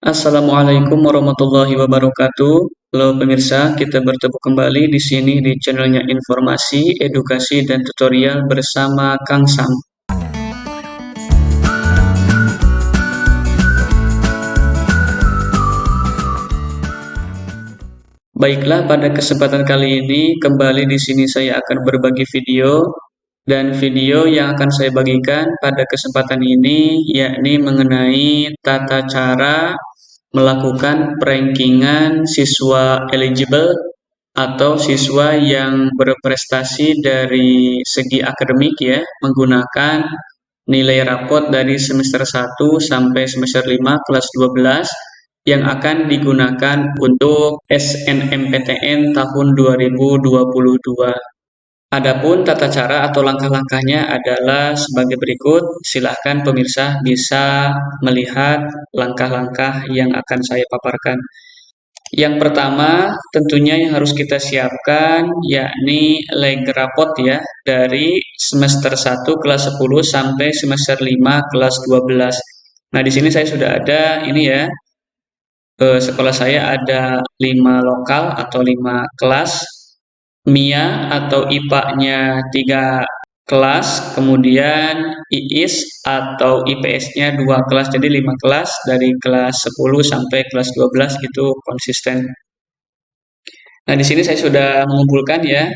Assalamualaikum warahmatullahi wabarakatuh. Halo pemirsa, kita bertemu kembali di sini di channelnya Informasi, Edukasi, dan Tutorial bersama Kang Sam. Baiklah, pada kesempatan kali ini kembali di sini saya akan berbagi video dan video yang akan saya bagikan pada kesempatan ini yakni mengenai tata cara melakukan perankingan siswa eligible atau siswa yang berprestasi dari segi akademik ya, menggunakan nilai rapot dari semester 1 sampai semester 5 kelas 12 yang akan digunakan untuk SNMPTN tahun 2022. Adapun tata cara atau langkah-langkahnya adalah sebagai berikut. Silahkan pemirsa bisa melihat langkah-langkah yang akan saya paparkan. Yang pertama, tentunya yang harus kita siapkan yakni leg rapot ya dari semester 1 kelas 10 sampai semester 5 kelas 12. Nah, di sini saya sudah ada ini ya. Sekolah saya ada 5 lokal atau 5 kelas. MIA atau IPA-nya 3 kelas, kemudian IIS atau IPS-nya 2 kelas, jadi 5 kelas dari kelas 10 sampai kelas 12 itu konsisten. Nah, di sini saya sudah mengumpulkan ya.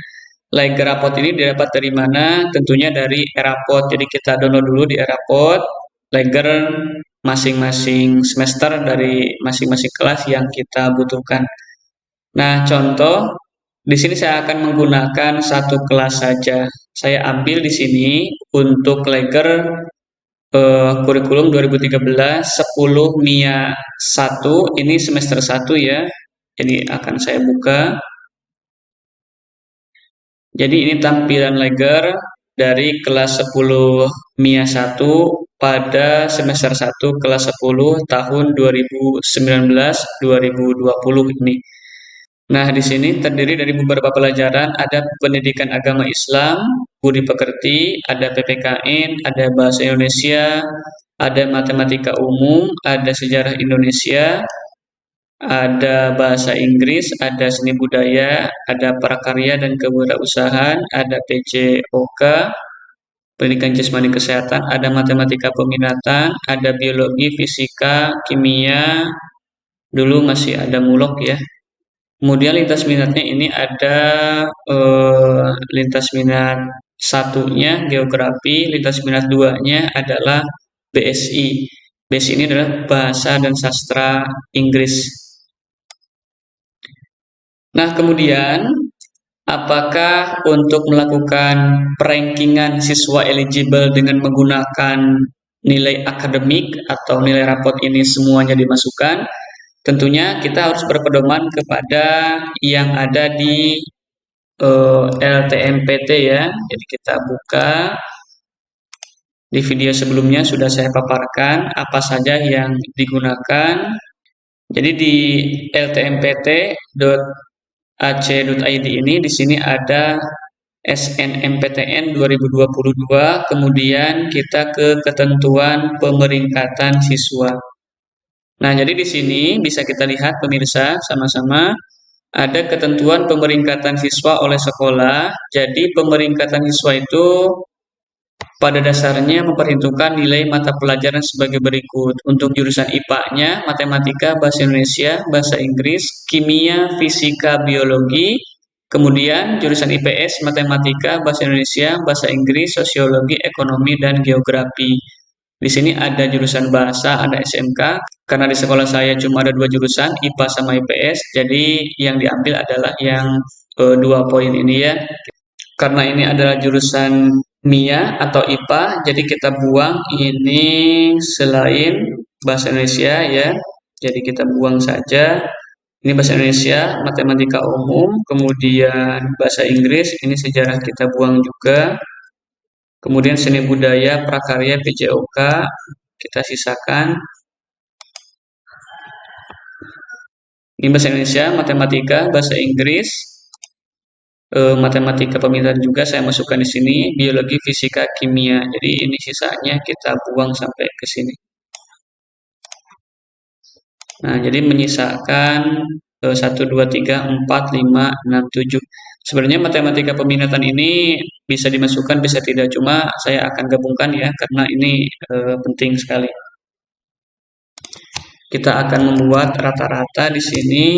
Lega rapot ini didapat dari mana? Tentunya dari Erapot. Jadi kita download dulu di Erapot, Leger masing-masing semester dari masing-masing kelas yang kita butuhkan. Nah, contoh di sini saya akan menggunakan satu kelas saja. Saya ambil di sini untuk Leger kurikulum 2013 10 MIA 1 ini semester 1 ya. Jadi akan saya buka. Jadi ini tampilan Leger dari kelas 10 MIA 1 pada semester 1 kelas 10 tahun 2019-2020 ini. Nah, di sini terdiri dari beberapa pelajaran, ada pendidikan agama Islam, budi pekerti, ada PPKN, ada bahasa Indonesia, ada matematika umum, ada sejarah Indonesia, ada bahasa Inggris, ada seni budaya, ada prakarya dan kewirausahaan, ada PJOK, pendidikan jasmani kesehatan, ada matematika peminatan, ada biologi, fisika, kimia, dulu masih ada mulok ya. Kemudian lintas minatnya ini ada lintas minat satunya geografi, lintas minat duanya adalah BSI. BSI ini adalah bahasa dan sastra Inggris. Nah, kemudian apakah untuk melakukan perankingan siswa eligible dengan menggunakan nilai akademik atau nilai rapot ini semuanya dimasukkan? Tentunya kita harus berpedoman kepada yang ada di LTMPT ya. Jadi kita buka di video sebelumnya sudah saya paparkan apa saja yang digunakan. Jadi di ltmpt.ac.id ini di sini ada SNMPTN 2022, kemudian kita ke ketentuan pemeringkatan siswa. Nah, jadi di sini bisa kita lihat pemirsa sama-sama ada ketentuan pemeringkatan siswa oleh sekolah. Jadi pemeringkatan siswa itu pada dasarnya memperhitungkan nilai mata pelajaran sebagai berikut. Untuk jurusan IPA-nya, matematika, bahasa Indonesia, bahasa Inggris, kimia, fisika, biologi. Kemudian jurusan IPS, matematika, bahasa Indonesia, bahasa Inggris, sosiologi, ekonomi, dan geografi. Di sini ada jurusan bahasa, ada SMK. Karena di sekolah saya cuma ada 2 jurusan, IPA sama IPS. Jadi yang diambil adalah yang 2 poin ini ya. Karena ini adalah jurusan MIA atau IPA, jadi kita buang ini selain bahasa Indonesia ya. Jadi kita buang saja. Ini bahasa Indonesia, matematika umum, kemudian bahasa Inggris, ini sejarah kita buang juga. Kemudian seni budaya, prakarya, PJOK, kita sisakan. Ini bahasa Indonesia, matematika, bahasa Inggris, matematika pemindahan juga saya masukkan di sini, biologi, fisika, kimia. Jadi ini sisanya kita buang sampai ke sini. Nah, jadi menyisakan 1, 2, 3, 4, 5, 6, 7. Sebenarnya matematika peminatan ini bisa dimasukkan, bisa tidak. Cuma saya akan gabungkan ya, karena ini penting sekali. Kita akan membuat rata-rata di sini.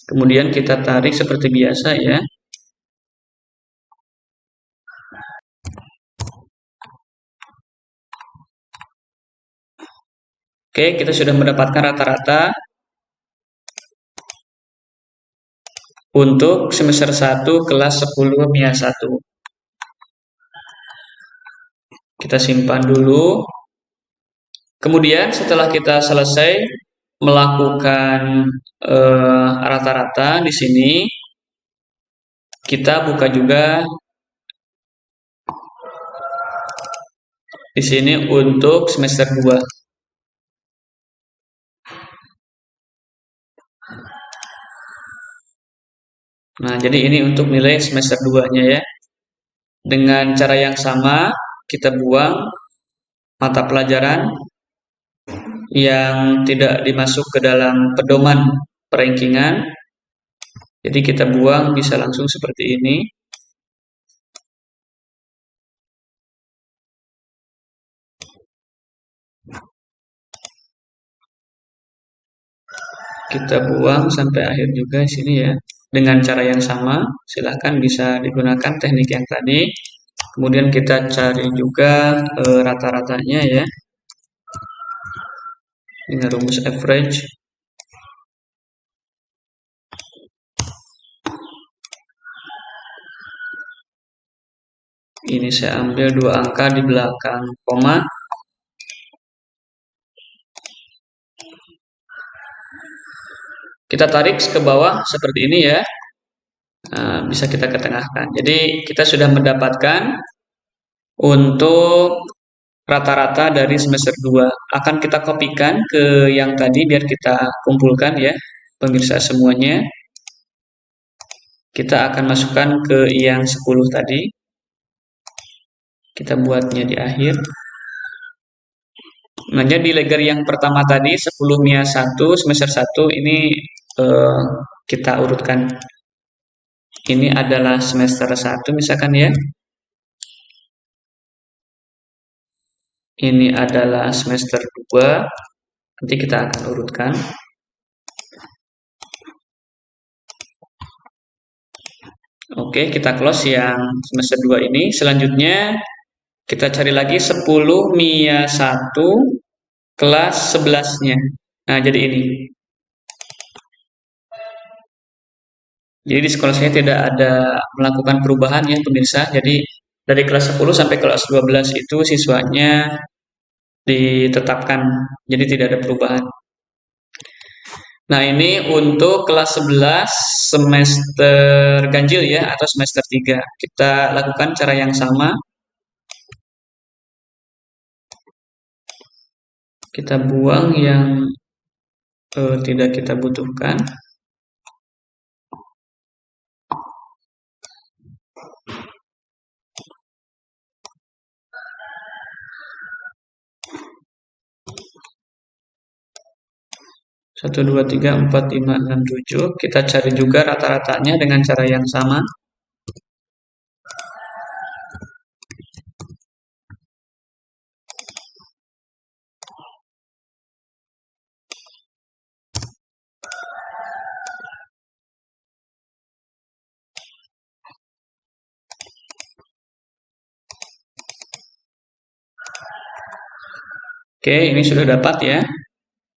Kemudian kita tarik seperti biasa ya. Oke, kita sudah mendapatkan rata-rata untuk semester 1 kelas 10 MIA 1. Kita simpan dulu. Kemudian setelah kita selesai melakukan rata-rata di sini, kita buka juga di sini untuk semester 2. Nah, jadi ini untuk nilai semester 2-nya ya. Dengan cara yang sama, kita buang mata pelajaran yang tidak dimasuk ke dalam pedoman perankingan. Jadi kita buang bisa langsung seperti ini. Kita buang sampai akhir juga di sini ya. Dengan cara yang sama, silahkan bisa digunakan teknik yang tadi. Kemudian kita cari juga rata-ratanya ya. Dengan rumus average. Ini saya ambil 2 angka di belakang koma. Kita tarik ke bawah seperti ini ya. Nah, bisa kita ketengahkan. Jadi kita sudah mendapatkan untuk rata-rata dari semester 2. Akan kita kopikan ke yang tadi biar kita kumpulkan ya, pemirsa semuanya. Kita akan masukkan ke yang 10 tadi. Kita buatnya di akhir. Nah, di leger yang pertama tadi 10 MIA 1 semester 1 ini kita urutkan. Ini adalah semester 1 misalkan ya. Ini adalah semester 2. Nanti kita akan urutkan. Oke, kita close yang semester 2 ini. Selanjutnya kita cari lagi 10 MIA 1 kelas 11-nya. Nah, jadi ini. Jadi di sekolah saya tidak ada melakukan perubahan ya pemirsa. Jadi dari kelas 10 sampai kelas 12 itu siswanya ditetapkan. Jadi tidak ada perubahan. Nah, ini untuk kelas 11 semester ganjil ya atau semester 3. Kita lakukan cara yang sama. Kita buang yang tidak kita butuhkan. Satu, dua, tiga, empat, lima, enam, tujuh. Kita cari juga rata-ratanya dengan cara yang sama. Oke, ini sudah dapat ya.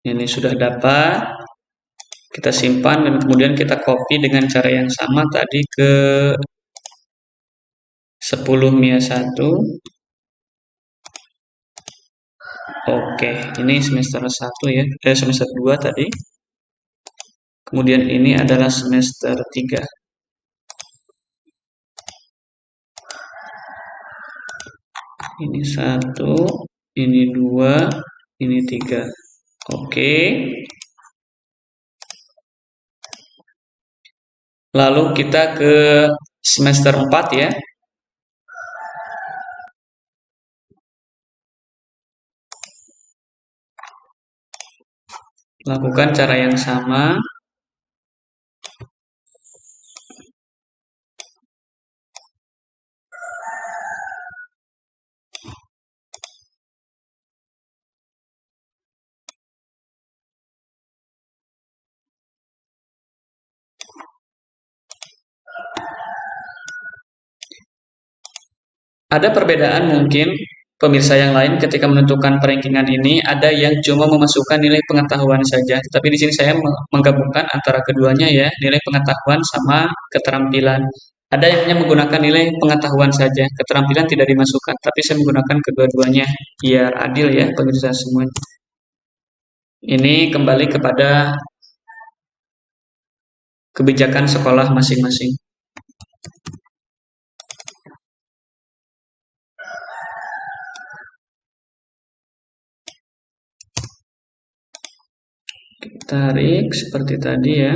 Ini sudah dapat. Kita simpan dan kemudian kita copy dengan cara yang sama tadi ke 10 MIA 1. Oke, ini semester 1 ya. Semester 2 tadi. Kemudian ini adalah semester 3. Ini 1, ini 2, ini 3. Oke. Lalu kita ke semester 4 ya. Lakukan cara yang sama. Ada perbedaan mungkin pemirsa yang lain ketika menentukan perankingan ini, ada yang cuma memasukkan nilai pengetahuan saja. Tapi di sini saya menggabungkan antara keduanya ya, nilai pengetahuan sama keterampilan. Ada yang hanya menggunakan nilai pengetahuan saja, keterampilan tidak dimasukkan. Tapi saya menggunakan kedua-duanya biar adil ya pemirsa semua. Ini kembali kepada kebijakan sekolah masing-masing. Tarik seperti tadi ya.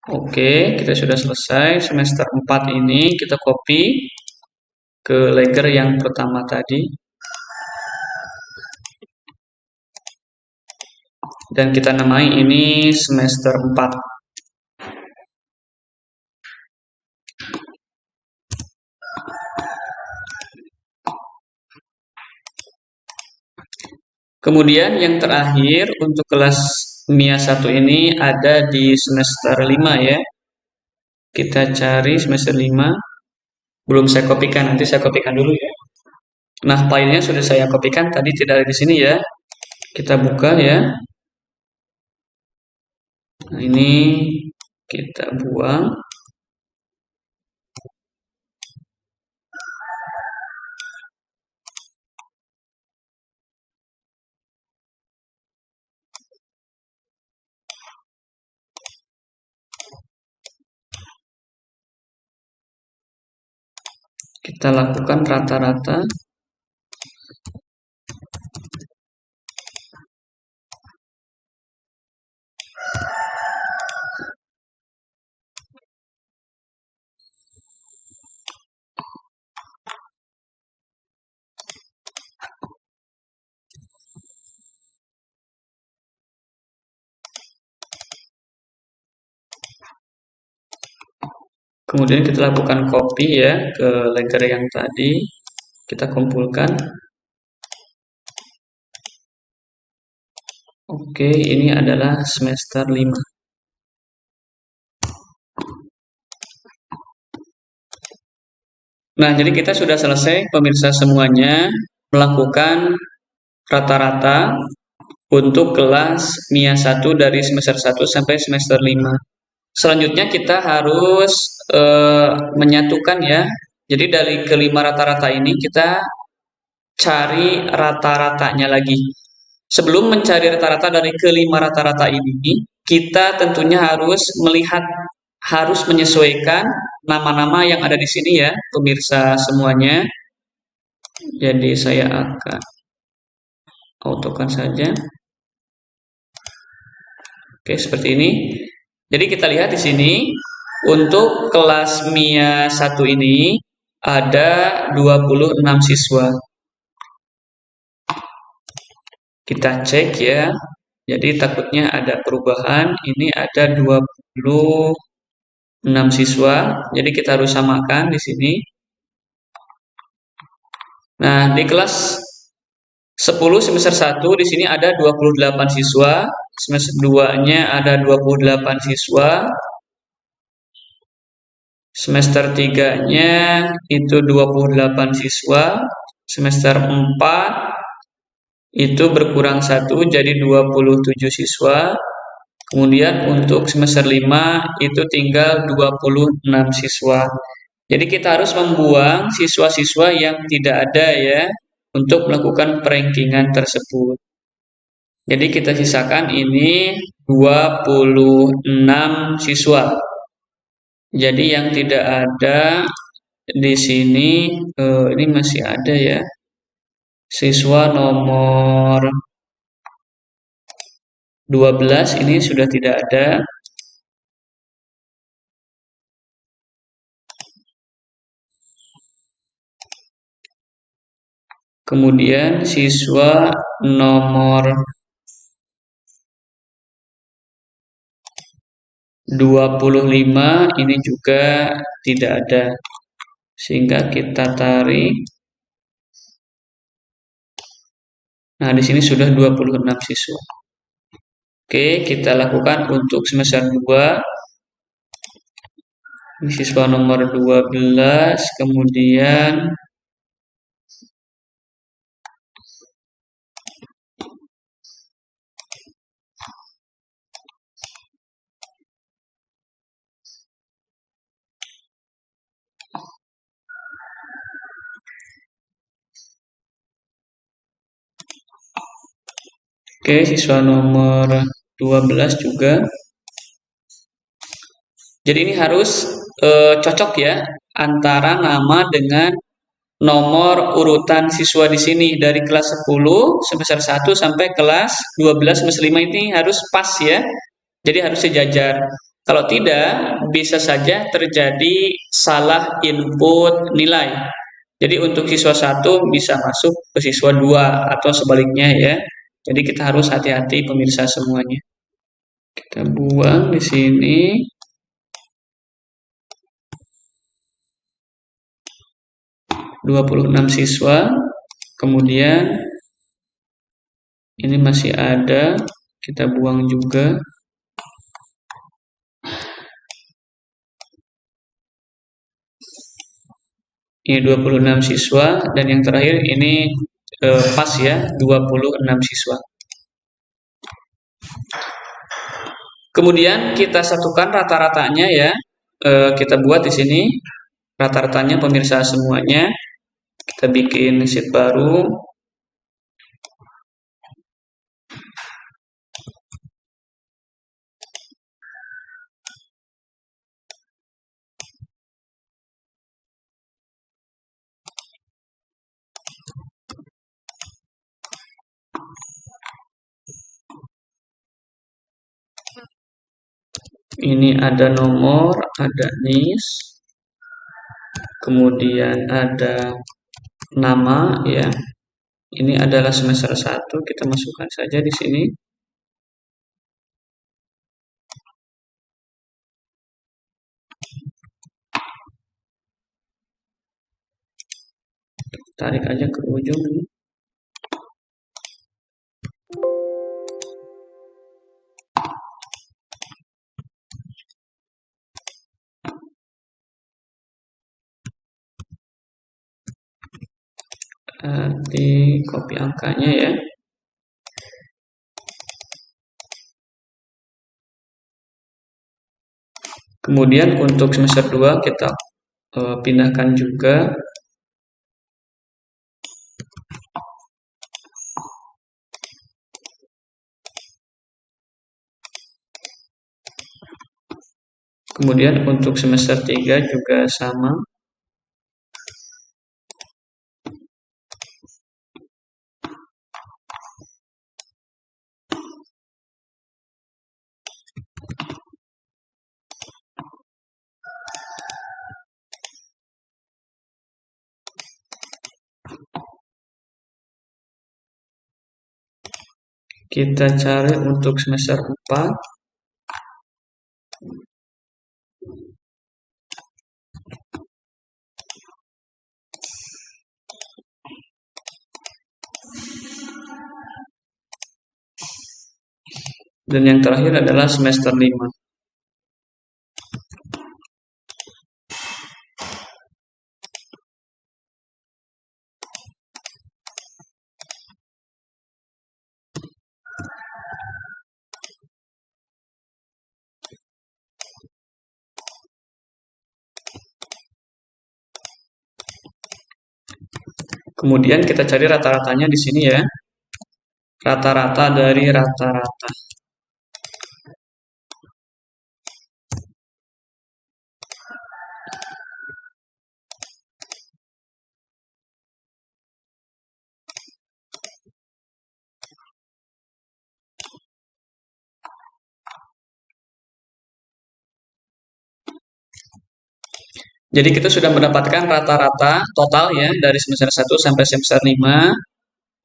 Oke, kita sudah selesai. Semester 4 ini kita copy ke layer yang pertama tadi. Dan kita namai ini semester 4. Kemudian yang terakhir untuk kelas MIA 1 ini ada di semester 5 ya. Kita cari semester 5. Belum saya kopikan, nanti saya kopikan dulu ya. Nah, filenya sudah saya kopikan, tadi tidak ada di sini ya. Kita buka ya. Nah, ini kita buang. Kita lakukan rata-rata. Kemudian kita lakukan copy ya ke layer yang tadi. Kita kumpulkan. Oke, ini adalah semester 5. Nah, jadi kita sudah selesai pemirsa semuanya melakukan rata-rata untuk kelas MIA 1 dari semester 1 sampai semester 5. Selanjutnya kita harus menyatukan ya. Jadi dari kelima rata-rata ini kita cari rata-ratanya lagi. Sebelum mencari rata-rata dari kelima rata-rata ini, kita tentunya harus melihat, harus menyesuaikan nama-nama yang ada di sini ya, pemirsa semuanya. Jadi saya akan autokan saja. Oke, seperti ini. Jadi kita lihat di sini untuk kelas MIA 1 ini ada 26 siswa. Kita cek ya. Jadi takutnya ada perubahan. Ini ada 26 siswa. Jadi kita harus samakan di sini. Nah, di kelas 10 semester 1 di sini ada 28 siswa. Semester 2-nya ada 28 siswa. Semester 3-nya itu 28 siswa. Semester 4 itu berkurang 1 jadi 27 siswa. Kemudian untuk semester 5 itu tinggal 26 siswa. Jadi kita harus membuang siswa-siswa yang tidak ada ya untuk melakukan perankingan tersebut. Jadi kita sisakan ini 26 siswa. Jadi yang tidak ada di sini, ini masih ada ya. Siswa nomor 12 ini sudah tidak ada. Kemudian siswa nomor 25 ini juga tidak ada. Sehingga kita tarik. Nah, di sini sudah 26 siswa. Oke, kita lakukan untuk semester 2. Ini siswa nomor 12, kemudian oke, siswa nomor 12 juga. Jadi ini harus cocok ya antara nama dengan nomor urutan siswa di sini dari kelas 10 semester 1 sampai kelas 12 semester 5 ini harus pas ya. Jadi harus sejajar. Kalau tidak, bisa saja terjadi salah input nilai. Jadi untuk siswa 1 bisa masuk ke siswa 2 atau sebaliknya ya. Jadi kita harus hati-hati pemirsa semuanya. Kita buang di sini. 26 siswa. Kemudian ini masih ada, kita buang juga. Ini 26 siswa dan yang terakhir ini pas ya, 26 siswa. Kemudian kita satukan rata-ratanya ya. Kita buat di sini rata-ratanya pemirsa semuanya. Kita bikin sheet baru. Ini ada nomor, ada NIS, kemudian ada nama ya. Ini adalah semester 1, kita masukkan saja di sini. Tarik aja ke ujung ini. Di copy angkanya ya. Kemudian untuk semester 2 kita pindahkan juga. Kemudian untuk semester 3 juga sama. Kita cari untuk semester 4. Dan yang terakhir adalah semester 5. Kemudian kita cari rata-ratanya di sini ya. rata-rata dari rata-rata. Jadi kita sudah mendapatkan rata-rata total ya dari semester 1 sampai semester 5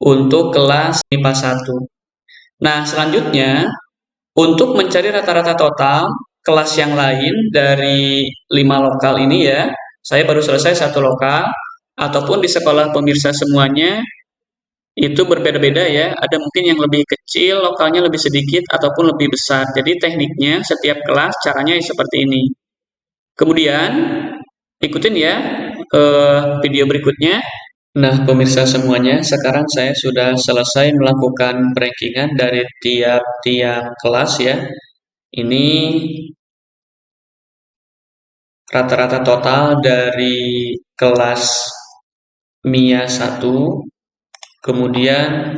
untuk kelas MIPA 1. Nah, selanjutnya untuk mencari rata-rata total kelas yang lain dari 5 lokal ini ya, saya baru selesai satu lokal, ataupun di sekolah pemirsa semuanya itu berbeda-beda ya. Ada mungkin yang lebih kecil, lokalnya lebih sedikit, ataupun lebih besar. Jadi tekniknya setiap kelas caranya seperti ini. Kemudian ikutin ya video berikutnya. Nah, pemirsa semuanya, sekarang saya sudah selesai melakukan rankingan dari tiap-tiap kelas ya. Ini rata-rata total dari kelas MIA 1. Kemudian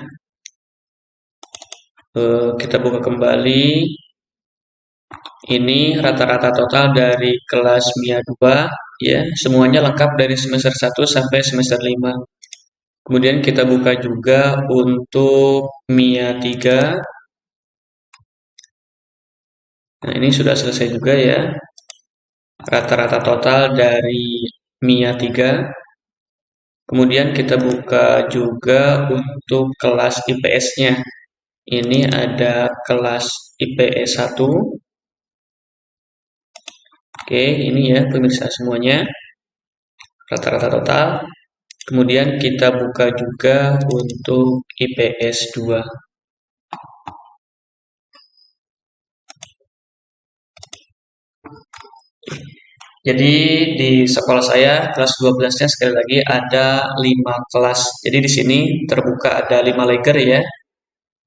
kita buka kembali. Ini rata-rata total dari kelas MIA 2 ya, semuanya lengkap dari semester 1 sampai semester 5. Kemudian kita buka juga untuk MIA 3. Nah, ini sudah selesai juga ya. Rata-rata total dari MIA 3. Kemudian kita buka juga untuk kelas IPS-nya. Ini ada kelas IPS 1. Oke, ini ya pemirsa semuanya. Rata-rata total. Kemudian kita buka juga untuk IPS 2. Jadi di sekolah saya kelas 12-nya sekali lagi ada 5 kelas. Jadi di sini terbuka ada 5 lager ya.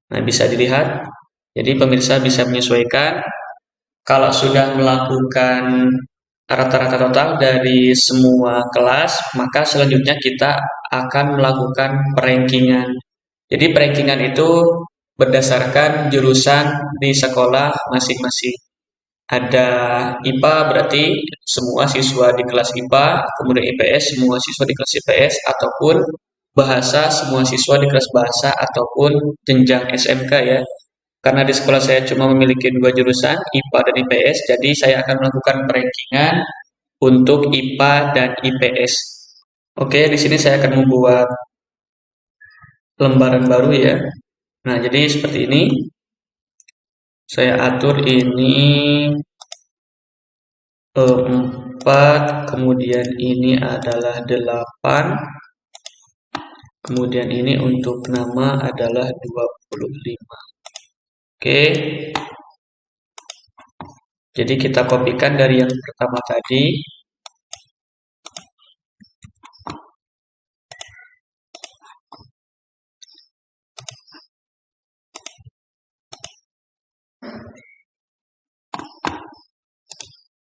Nah, bisa dilihat. Jadi pemirsa bisa menyesuaikan. Kalau sudah melakukan rata-rata total dari semua kelas, maka selanjutnya kita akan melakukan perankingan. Jadi perankingan itu berdasarkan jurusan di sekolah masing-masing. Ada IPA berarti semua siswa di kelas IPA, kemudian IPS semua siswa di kelas IPS, ataupun bahasa semua siswa di kelas bahasa, ataupun jenjang SMK ya. Karena di sekolah saya cuma memiliki 2 jurusan, IPA dan IPS, jadi saya akan melakukan perankingan untuk IPA dan IPS. Oke, di sini saya akan membuat lembaran baru ya. Nah, jadi seperti ini. Saya atur ini 4, kemudian ini adalah 8, kemudian ini untuk nama adalah 25. Oke. Jadi kita kopikan dari yang pertama tadi.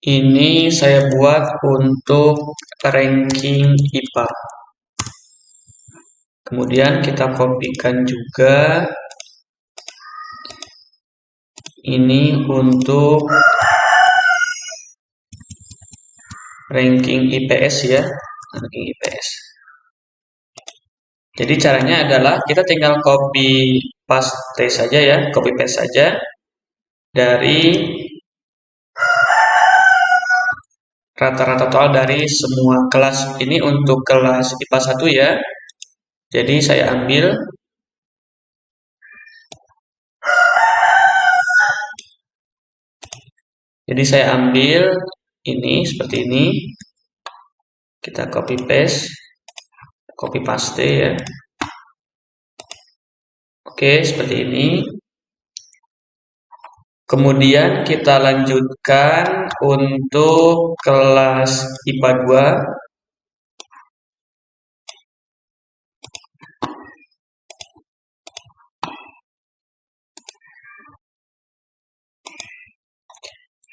Ini saya buat untuk ranking IPA. Kemudian kita kopikan juga ini untuk ranking IPS ya, ranking IPS. Jadi caranya adalah kita tinggal copy paste saja ya, copy paste saja dari rata-rata total dari semua kelas. Ini untuk kelas IPA 1 ya. Jadi saya ambil ini seperti ini. Kita copy paste ya. Oke, seperti ini. Kemudian kita lanjutkan untuk kelas IPA 2.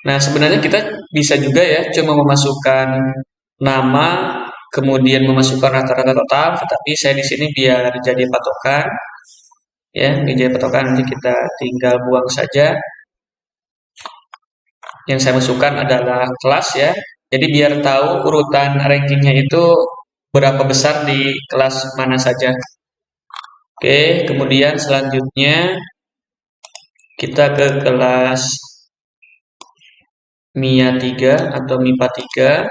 Nah, sebenarnya kita bisa juga ya cuma memasukkan nama, kemudian memasukkan rata-rata total, tetapi saya di sini biar jadi patokan, ya, meja patokan nanti kita tinggal buang saja. Yang saya masukkan adalah kelas ya. Jadi biar tahu urutan rankingnya itu berapa besar di kelas mana saja. Oke, kemudian selanjutnya kita ke kelas MIA 3 atau MIPA 3.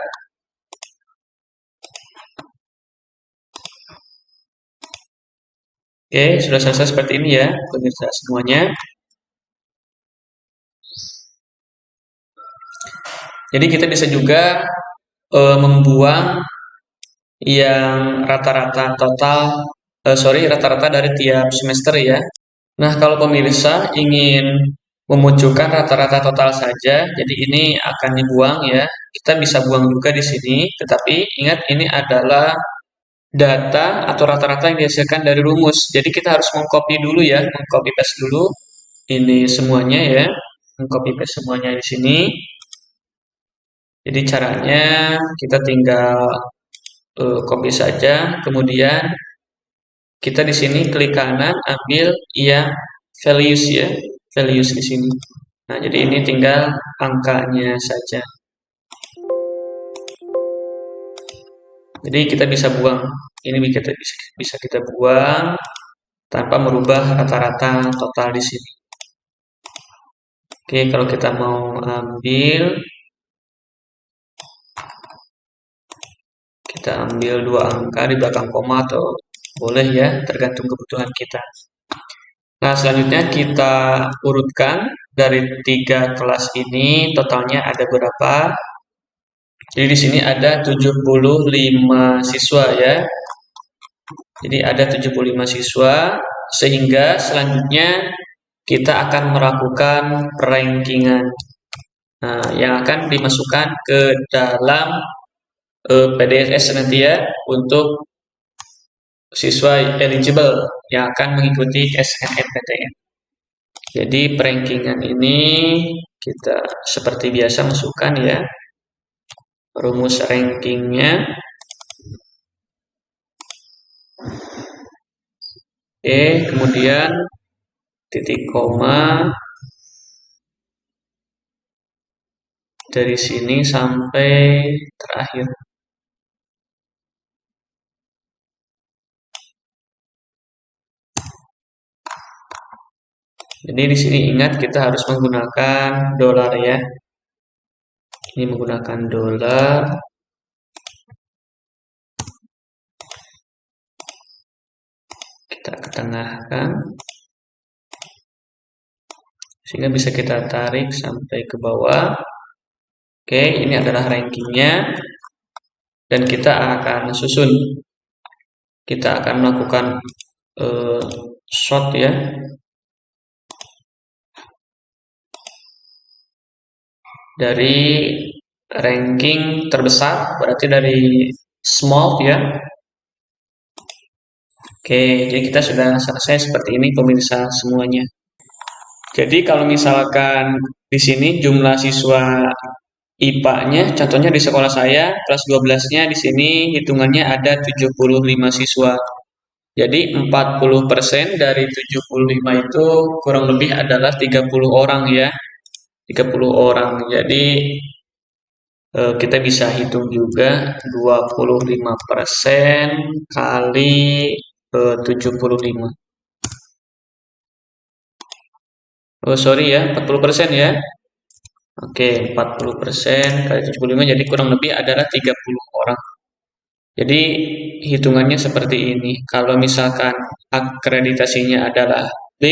Oke, sudah selesai seperti ini ya, pemirsa semuanya. Jadi kita bisa juga membuang yang rata-rata total, rata-rata dari tiap semester ya. Nah, kalau pemirsa ingin memunculkan rata-rata total saja, jadi ini akan dibuang ya. Kita bisa buang juga di sini, tetapi ingat ini adalah data atau rata-rata yang dihasilkan dari rumus. Jadi kita harus mengcopy dulu ya, mengcopy paste dulu ini semuanya ya, mengcopy paste semuanya di sini. Jadi caranya kita tinggal copy saja, kemudian kita di sini klik kanan ambil yang values ya, values di sini. Nah, jadi ini tinggal angkanya saja. Jadi kita bisa buang, ini bisa kita buang tanpa merubah rata-rata total di sini. Oke, kalau kita mau ambil, kita ambil dua angka di belakang koma atau boleh ya, tergantung kebutuhan kita. Nah, selanjutnya kita urutkan dari tiga kelas ini totalnya ada berapa. Jadi di sini ada 75 siswa ya. Jadi ada 75 siswa sehingga selanjutnya kita akan melakukan rankingan yang akan dimasukkan ke dalam PDSS nanti ya untuk siswa eligible yang akan mengikuti SNMPTN. Jadi perankingan ini kita seperti biasa masukkan ya rumus rankingnya. Oke, kemudian titik koma dari sini sampai terakhir. Jadi di sini ingat kita harus menggunakan dolar ya. Ini menggunakan dolar. Kita ketengahkan. Sehingga bisa kita tarik sampai ke bawah. Oke, ini adalah rankingnya. Dan kita akan susun. Kita akan melakukan sort ya. Dari ranking terbesar, berarti dari small ya. Oke, jadi kita sudah selesai seperti ini pemirsa semuanya. Jadi kalau misalkan di sini jumlah siswa IPA-nya, contohnya di sekolah saya, kelas 12-nya di sini hitungannya ada 75 siswa. Jadi 40% dari 75 itu kurang lebih adalah 30 orang ya. 30 orang. Jadi kita bisa hitung juga 25% kali 75. Oh sorry ya, 40% ya. Oke, 40% kali 75 jadi kurang lebih adalah 30 orang. Jadi hitungannya seperti ini. Kalau misalkan akreditasinya adalah B,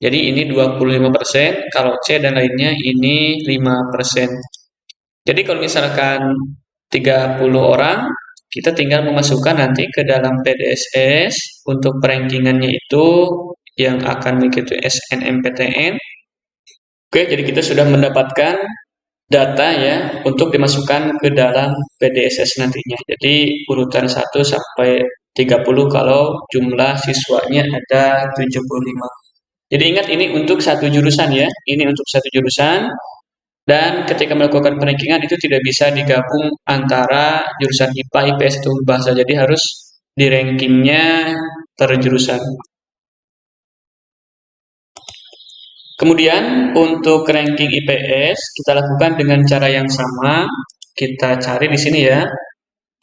jadi ini 25%, kalau C dan lainnya ini 5%. Jadi kalau misalkan 30 orang, kita tinggal memasukkan nanti ke dalam PDSS untuk perankingannya itu yang akan mengikuti SNMPTN. Oke, jadi kita sudah mendapatkan data ya untuk dimasukkan ke dalam PDSS nantinya. Jadi urutan 1 sampai 30 kalau jumlah siswanya ada 75. Jadi ingat ini untuk satu jurusan ya. Ini untuk satu jurusan. Dan ketika melakukan perankingan itu tidak bisa digabung antara jurusan IPA, IPS itu bahasa. Jadi harus di rankingnya per jurusan. Kemudian untuk ranking IPS kita lakukan dengan cara yang sama. Kita cari di sini ya.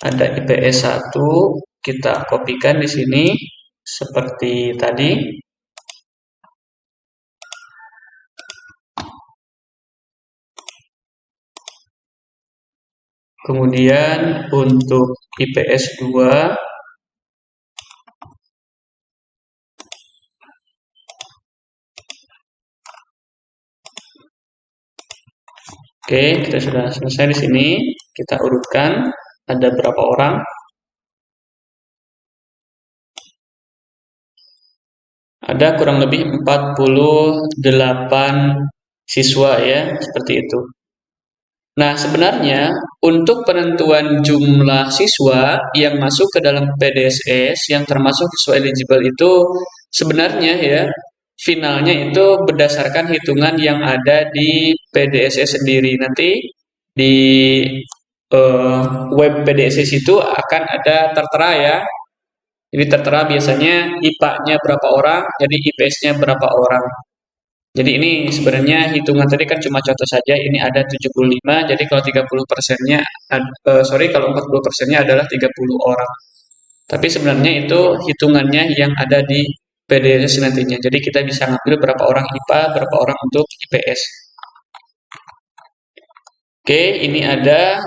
Ada IPS 1, kita kopikan di sini seperti tadi. Kemudian untuk IPS 2 oke, kita sudah selesai di sini. Kita urutkan ada berapa orang. Ada kurang lebih 48 siswa ya, seperti itu. Nah, sebenarnya untuk penentuan jumlah siswa yang masuk ke dalam PDSS yang termasuk siswa eligible itu sebenarnya ya finalnya itu berdasarkan hitungan yang ada di PDSS sendiri. Nanti di web PDSS itu akan ada tertera ya. Jadi tertera biasanya IPA-nya berapa orang, jadi IPS-nya berapa orang. Jadi ini sebenarnya hitungan tadi kan cuma contoh saja, ini ada 75, jadi kalau 30%-nya, kalau 40%-nya adalah 30 orang. Tapi sebenarnya itu hitungannya yang ada di PDS nantinya. Jadi kita bisa ngambil berapa orang IPA, berapa orang untuk IPS. Oke, ini ada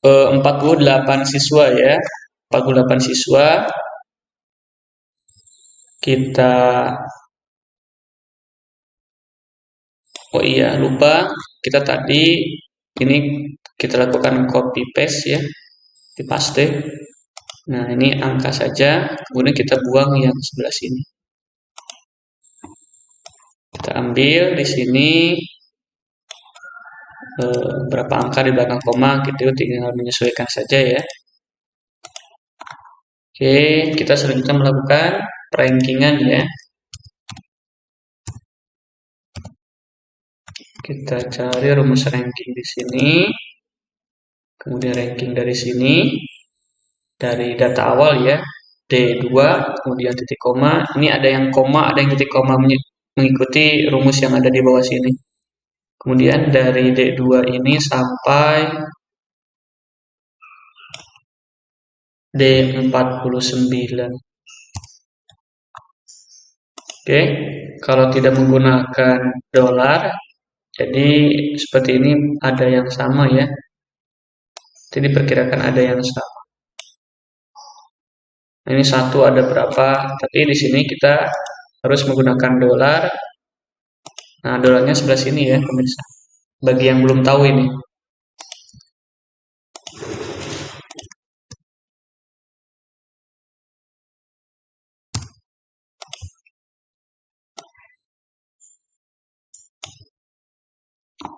48 siswa ya. 48 siswa. Kita Oh iya, lupa kita tadi ini kita lakukan copy paste ya, di paste. Nah, ini angka saja, kemudian kita buang yang sebelah sini. Kita ambil di sini berapa angka di belakang koma, gitu tinggal menyesuaikan saja ya. Oke, kita selanjutnya melakukan rankingan ya. Kita cari rumus ranking di sini. Kemudian ranking dari sini. Dari data awal ya. D2, kemudian titik koma. Ini ada yang koma, ada yang titik koma mengikuti rumus yang ada di bawah sini. Kemudian dari D2 ini sampai D49. Oke, kalau tidak menggunakan dolar, jadi seperti ini ada yang sama ya. Jadi diperkirakan ada yang sama. Nah, ini satu ada berapa? Tapi di sini kita harus menggunakan dolar. Nah, dolarnya sebelah sini ya, pemirsa. Bagi yang belum tahu ini.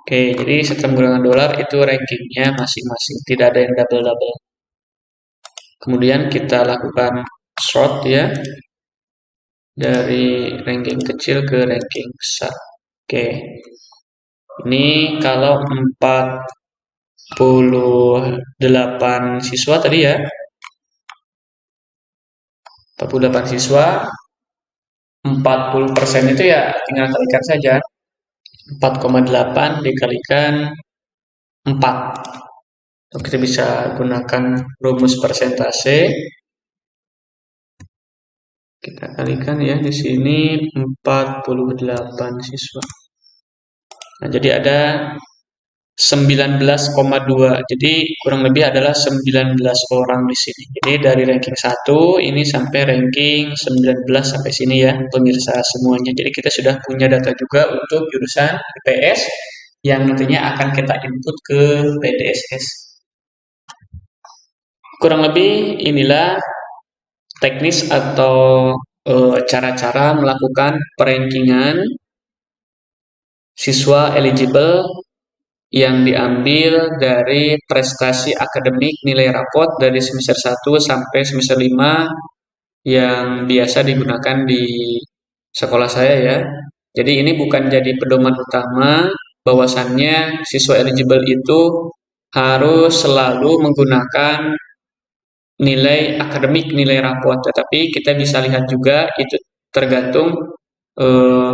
Oke, jadi setelah menggunakan dolar itu rankingnya masing-masing, tidak ada yang double-double. Kemudian kita lakukan sort ya, dari ranking kecil ke ranking besar. Oke, ini kalau 48 siswa tadi ya, 48 siswa, 40% itu ya tinggal kalikan saja. 4,8 dikalikan 4. Kita bisa gunakan rumus persentase. Kita kalikan ya di sini 48 siswa. Nah, jadi ada 19,2. Jadi kurang lebih adalah 19 orang di sini. Jadi dari ranking 1 ini sampai ranking 19 sampai sini ya pemirsa semuanya. Jadi kita sudah punya data juga untuk jurusan IPS yang nantinya akan kita input ke PDSS. Kurang lebih inilah teknis atau cara-cara melakukan perankingan siswa eligible yang diambil dari prestasi akademik nilai rapot dari semester 1 sampai semester 5 yang biasa digunakan di sekolah saya ya. Jadi ini bukan jadi pedoman utama bahwasannya siswa eligible itu harus selalu menggunakan nilai akademik, nilai rapot, tetapi kita bisa lihat juga itu tergantung eh,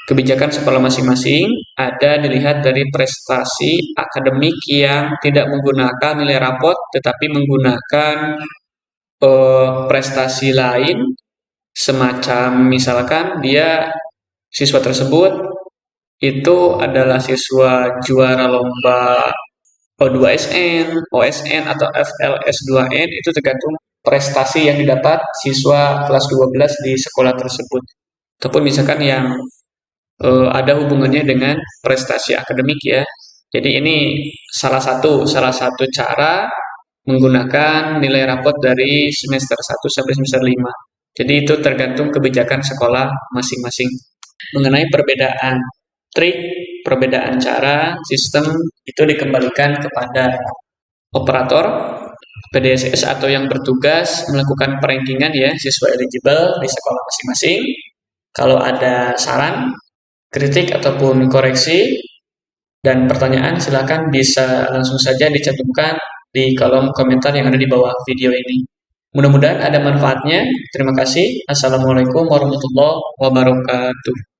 Kebijakan sekolah masing-masing ada dilihat dari prestasi akademik yang tidak menggunakan nilai rapot, tetapi menggunakan prestasi lain, semacam misalkan dia siswa tersebut itu adalah siswa juara lomba O2SN, OSN atau FLS2N, itu tergantung prestasi yang didapat siswa kelas 12 di sekolah tersebut. Ataupun misalkan yang ada hubungannya dengan prestasi akademik ya. Jadi ini salah satu cara menggunakan nilai rapot dari semester 1 sampai semester 5. Jadi itu tergantung kebijakan sekolah masing-masing. Mengenai perbedaan trik, perbedaan cara, sistem itu dikembalikan kepada operator PDSS atau yang bertugas melakukan perankingan ya siswa eligible di sekolah masing-masing. Kalau ada saran, kritik ataupun koreksi dan pertanyaan silakan bisa langsung saja dicantumkan di kolom komentar yang ada di bawah video ini. Mudah-mudahan ada manfaatnya. Terima kasih. Assalamualaikum warahmatullahi wabarakatuh.